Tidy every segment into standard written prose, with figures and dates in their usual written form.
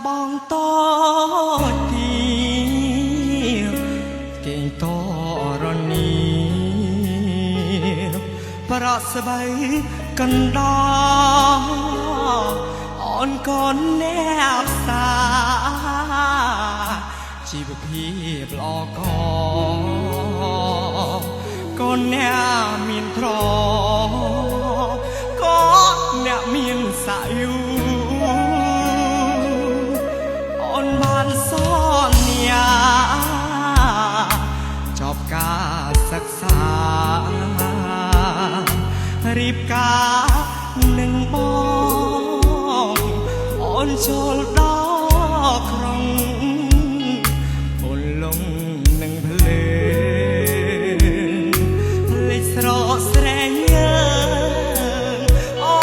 បងតទីគេងតរនីប្រស្បៃកណ្ដោអូនកូនអ្នកសាជីវភាពល្អកូនអ្នកមានត្រក៏អ្នកមានសាយុអូនបានសន្យាចប់ការសិក្សារៀបការនឹងបងអូនចូលដល់ក្រុងអូនលងនឹងភ្លេងលេចស្រកស្រែងអូ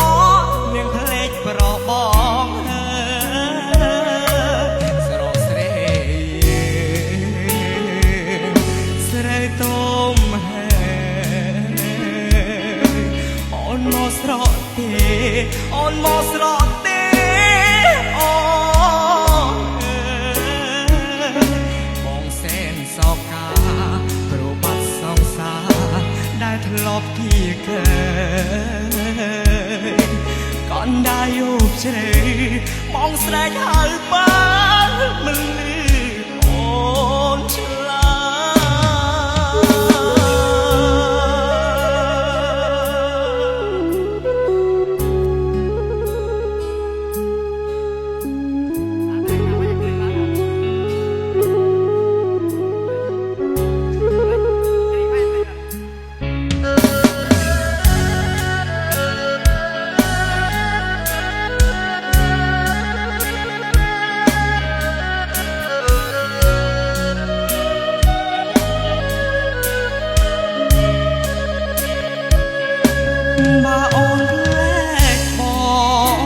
នឹងភ្លេចប្របងស្រកស្រែងស្រែទុំអូនមកស្រកទេអូនមកស្រកទេអូបងសែនសោកាប្របាត់សង្សារដែលធ្លាប់គៀកើកូនដែរយោបជ្រៅបងស្រែកហៅបានមិនលឺអូនឆ្លើបើអូនភ្លេចបង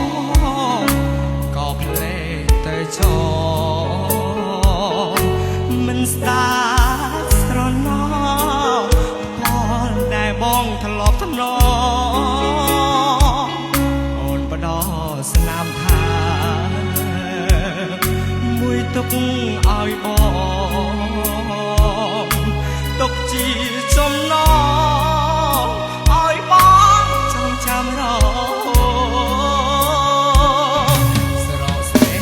ក៏ភ្លេចទៅចោលមិនស្ដាប់ស្រណោផលដែលបងធ្លាប់ថ្នមអូនបដោស្នាមថាមួយទុកឲ្យបងទុកជាចំណងឲ្យបងចាំរស្រកស្រែ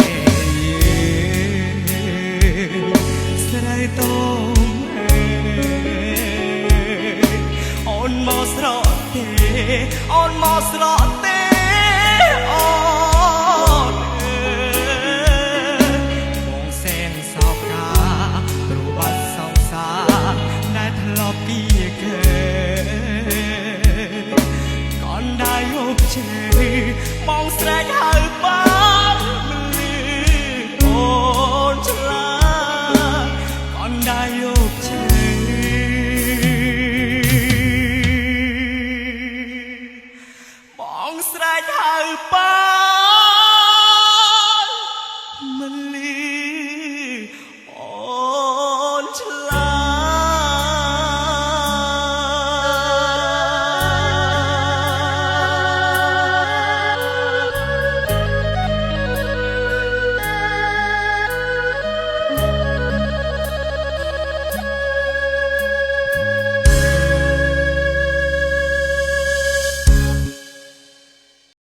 ស្រែទុំអូនមកស្រកទេអូនមកស្រកទេអូនបងសែនសោកាព្រោះបាត់សង្សារដែលធ្លាប់គៀ